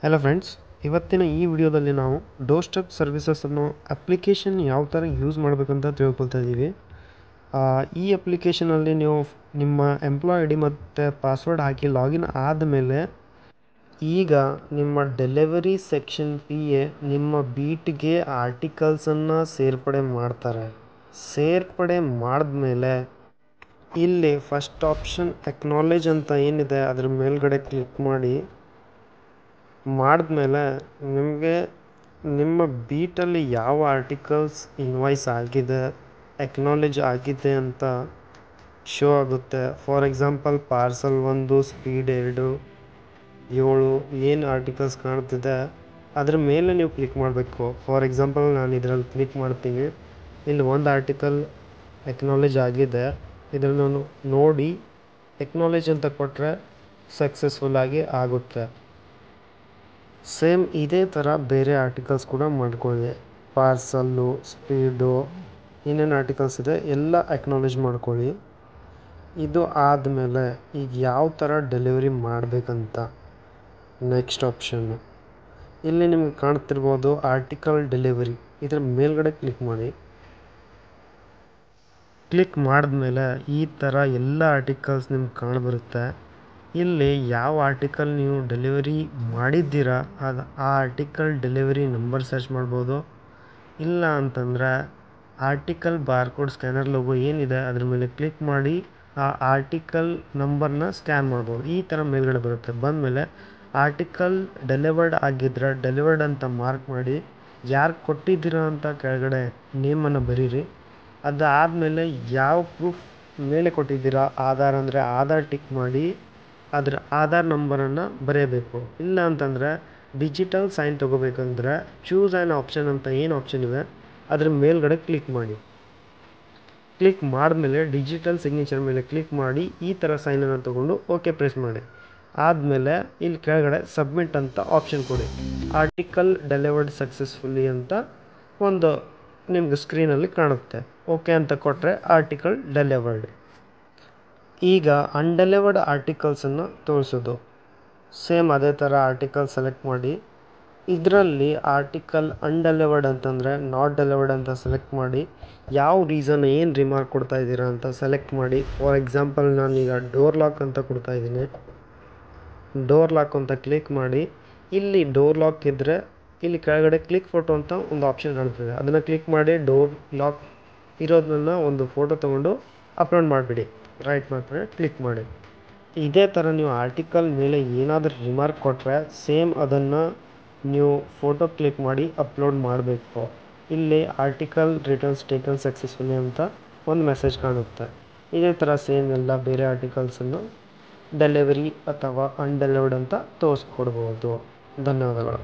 Hello friends, ಇವತ್ತಿನ ಈ ವಿಡಿಯೋದಲ್ಲಿ ನಾವು ಡೋರ್ಸ್ಟೆಪ್ ಸರ್ವಿಸಸ್ ಅನ್ನೋ ಅಪ್ಲಿಕೇಶನ್ ಯಾವ ಥರ ಯೂಸ್ ಮಾಡಬೇಕಂತ ತಿಳ್ಕೊಳ್ತಾ ಇದ್ದೀವಿ. ಈ ಅಪ್ಲಿಕೇಶನಲ್ಲಿ ನೀವು ನಿಮ್ಮ ಎಂಪ್ಲಾಯ್ ಐ ಡಿ ಮತ್ತು ಪಾಸ್ವರ್ಡ್ ಹಾಕಿ ಲಾಗಿನ್ ಆದಮೇಲೆ ಈಗ ನಿಮ್ಮ ಡೆಲಿವರಿ ಸೆಕ್ಷನ್ ಪಿ ಎ ನಿಮ್ಮ ಬೀಟ್ಗೆ ಆರ್ಟಿಕಲ್ಸನ್ನು ಸೇರ್ಪಡೆ ಮಾಡ್ತಾರೆ. ಸೇರ್ಪಡೆ ಮಾಡಿದ್ಮೇಲೆ ಇಲ್ಲಿ ಫಸ್ಟ್ ಆಪ್ಷನ್ ಎಕ್ನಾಲೇಜ್ ಅಂತ ಏನಿದೆ ಅದ್ರ ಮೇಲ್ಗಡೆ ಕ್ಲಿಕ್ ಮಾಡಿದ್ಮೇಲೆ ನಿಮಗೆ ನಿಮ್ಮ ಬೀಟಲ್ಲಿ ಯಾವ ಆರ್ಟಿಕಲ್ಸ್ ಇನ್ವಾಯ್ಸ್ ಆಗಿದೆ, ಎಕ್ನಾಲೇಜ್ ಆಗಿದೆ ಅಂತ ಶೋ ಆಗುತ್ತೆ. ಫಾರ್ ಎಕ್ಸಾಂಪಲ್ ಪಾರ್ಸಲ್ 1, ಸ್ಪೀಡ್ 2, 7 ಏನು ಆರ್ಟಿಕಲ್ಸ್ ಕಾಣ್ತಿದೆ ಅದ್ರ ಮೇಲೆ ನೀವು ಕ್ಲಿಕ್ ಮಾಡಬೇಕು. ಫಾರ್ ಎಕ್ಸಾಂಪಲ್ ನಾನು ಇದರಲ್ಲಿ ಕ್ಲಿಕ್ ಮಾಡ್ತೀನಿ. ಇಲ್ಲಿ ಒಂದು ಆರ್ಟಿಕಲ್ ಎಕ್ನಾಲೇಜ್ ಆಗಿದೆ. ಇದನ್ನು ನಾನು ನೋಡಿ ಎಕ್ನಾಲೇಜ್ ಅಂತ ಕೊಟ್ಟರೆ ಸಕ್ಸಸ್ಫುಲ್ಲಾಗಿ ಆಗುತ್ತೆ. ಸೇಮ್ ಇದೇ ಥರ ಬೇರೆ ಆರ್ಟಿಕಲ್ಸ್ ಕೂಡ ಮಾಡ್ಕೊಳ್ಳಿ. ಪಾರ್ಸಲ್ಲು, ಸ್ಪೀಡು, ಏನೇನು ಆರ್ಟಿಕಲ್ಸ್ ಇದೆ ಎಲ್ಲ ಎಕ್ನಾಲೇಜ್ ಮಾಡ್ಕೊಳ್ಳಿ. ಇದು ಆದಮೇಲೆ ಈಗ ಯಾವ ಥರ ಡೆಲಿವರಿ ಮಾಡಬೇಕಂತ ನೆಕ್ಸ್ಟ್ ಆಪ್ಷನ್ನು ಇಲ್ಲಿ ನಿಮಗೆ ಕಾಣ್ತಿರ್ಬೋದು ಆರ್ಟಿಕಲ್ ಡೆಲಿವರಿ. ಇದರ ಮೇಲ್ಗಡೆ ಕ್ಲಿಕ್ ಮಾಡಿ. ಕ್ಲಿಕ್ ಮಾಡಿದ್ಮೇಲೆ ಈ ಥರ ಎಲ್ಲ ಆರ್ಟಿಕಲ್ಸ್ ನಿಮ್ಗೆ ಕಾಣಬರುತ್ತೆ. ಇಲ್ಲಿ ಯಾವ ಆರ್ಟಿಕಲ್ ನೀವು ಡೆಲಿವರಿ ಮಾಡಿದ್ದೀರಾ ಆ ಆರ್ಟಿಕಲ್ ಡೆಲಿವರಿ ನಂಬರ್ ಸರ್ಚ್ ಮಾಡ್ಬೋದು. ಇಲ್ಲ ಅಂತಂದರೆ ಆರ್ಟಿಕಲ್ ಬಾರ್ಕೋಡ್ ಸ್ಕ್ಯಾನರ್ ಲೋಗೋ ಏನಿದೆ ಅದ್ರ ಮೇಲೆ ಕ್ಲಿಕ್ ಮಾಡಿ ಆ ಆರ್ಟಿಕಲ್ ನಂಬರ್ನ ಸ್ಕ್ಯಾನ್ ಮಾಡ್ಬೋದು. ಈ ಥರ ಮೇಲ್ಗಡೆ ಬರುತ್ತೆ. ಬಂದಮೇಲೆ ಆರ್ಟಿಕಲ್ ಡೆಲಿವರ್ಡ್ ಆಗಿದ್ರೆ ಡೆಲಿವರ್ಡ್ ಅಂತ ಮಾರ್ಕ್ ಮಾಡಿ, ಯಾರು ಕೊಟ್ಟಿದ್ದೀರಾ ಅಂತ ಕೆಳಗಡೆ ನೇಮನ್ನು ಬರೀರಿ. ಅದಾದಮೇಲೆ ಯಾವ ಪ್ರೂಫ್ ಮೇಲೆ ಕೊಟ್ಟಿದ್ದೀರಾ, ಆಧಾರ್ ಅಂದರೆ ಆಧಾರ್ ಟಿಕ್ ಮಾಡಿ ಅದರ ಆಧಾರ್ ನಂಬರನ್ನು ಬರೆಯಬೇಕು. ಇಲ್ಲ ಅಂತಂದರೆ ಡಿಜಿಟಲ್ ಸೈನ್ ತೊಗೋಬೇಕಂದ್ರೆ ಚೂಸ್ ಆ್ಯನ್ ಆಪ್ಷನ್ ಅಂತ ಏನು ಆಪ್ಷನ್ ಇದೆ ಅದ್ರ ಮೇಲ್ಗಡೆ ಕ್ಲಿಕ್ ಮಾಡಿ. ಕ್ಲಿಕ್ ಮಾಡಿದ್ಮೇಲೆ ಡಿಜಿಟಲ್ ಸಿಗ್ನೇಚರ್ ಮೇಲೆ ಕ್ಲಿಕ್ ಮಾಡಿ ಈ ಥರ ಸೈನನ್ನು ತೊಗೊಂಡು ಓಕೆ ಪ್ರೆಸ್ ಮಾಡಿ. ಆದಮೇಲೆ ಇಲ್ಲಿ ಕೆಳಗಡೆ ಸಬ್ಮಿಟ್ ಅಂತ ಆಪ್ಷನ್ ಕೊಡಿ. ಆರ್ಟಿಕಲ್ ಡೆಲಿವರ್ಡ್ ಸಕ್ಸಸ್ಫುಲ್ಲಿ ಅಂತ ಒಂದು ನಿಮ್ಗೆ ಸ್ಕ್ರೀನಲ್ಲಿ ಕಾಣುತ್ತೆ. ಓಕೆ ಅಂತ ಕೊಟ್ಟರೆ ಆರ್ಟಿಕಲ್ ಡೆಲಿವರ್ಡ್. ಈಗ ಅನ್ಡೆಲಿವರ್ಡ್ ಆರ್ಟಿಕಲ್ಸನ್ನು ತೋರಿಸೋದು. ಸೇಮ್ ಅದೇ ಥರ ಆರ್ಟಿಕಲ್ ಸೆಲೆಕ್ಟ್ ಮಾಡಿ. ಇದರಲ್ಲಿ ಆರ್ಟಿಕಲ್ ಅನ್ಡೆಲಿವರ್ಡ್ ಅಂತಂದರೆ ನಾಟ್ ಡೆಲಿವರ್ಡ್ ಅಂತ ಸೆಲೆಕ್ಟ್ ಮಾಡಿ. ಯಾವ ರೀಸನ್ ಏನು ರಿಮಾರ್ಕ್ ಕೊಡ್ತಾ ಇದ್ದೀರಾ ಅಂತ ಸೆಲೆಕ್ಟ್ ಮಾಡಿ. ಫಾರ್ ಎಕ್ಸಾಂಪಲ್ ನಾನೀಗ ಡೋರ್ ಲಾಕ್ ಅಂತ ಕೊಡ್ತಾ ಇದ್ದೀನಿ. ಡೋರ್ ಲಾಕ್ ಅಂತ ಕ್ಲಿಕ್ ಮಾಡಿ. ಇಲ್ಲಿ ಡೋರ್ ಲಾಕ್ ಇದ್ದರೆ ಇಲ್ಲಿ ಕೆಳಗಡೆ ಕ್ಲಿಕ್ ಫೋಟೋ ಅಂತ ಒಂದು ಆಪ್ಷನ್ ಕಾಣ್ತದೆ. ಅದನ್ನು ಕ್ಲಿಕ್ ಮಾಡಿ ಡೋರ್ ಲಾಕ್ ಇರೋದನ್ನ ಒಂದು ಫೋಟೋ ತೊಗೊಂಡು ಅಪ್ಲೋಡ್ ಮಾಡಿಬಿಡಿ. ರೈಟ್ ಮಾಡ್ತಾರೆ ಕ್ಲಿಕ್ ಮಾಡಿ. ಇದೇ ಥರ ನೀವು ಆರ್ಟಿಕಲ್ ಮೇಲೆ ಏನಾದರೂ ರಿಮಾರ್ಕ್ ಕೊಟ್ಟರೆ ಸೇಮ್ ಅದನ್ನು ನೀವು ಫೋಟೋ ಕ್ಲಿಕ್ ಮಾಡಿ ಅಪ್ಲೋಡ್ ಮಾಡಬೇಕು. ಇಲ್ಲಿ ಆರ್ಟಿಕಲ್ ರಿಟರ್ನ್ಸ್ ಟೇಕನ್ ಸಕ್ಸಸ್ಫುಲಿ ಅಂತ ಒಂದು ಮೆಸೇಜ್ ಕಾಣುತ್ತೆ. ಇದೇ ಥರ ಸೇಮ್ ಎಲ್ಲ ಬೇರೆ ಆರ್ಟಿಕಲ್ಸನ್ನು ಡೆಲಿವರಿ ಅಥವಾ ಅನ್ಡೆಲಿವರ್ಡ್ ಅಂತ ತೋರಿಸ್ಕೊಡ್ಬೋದು. ಧನ್ಯವಾದಗಳು.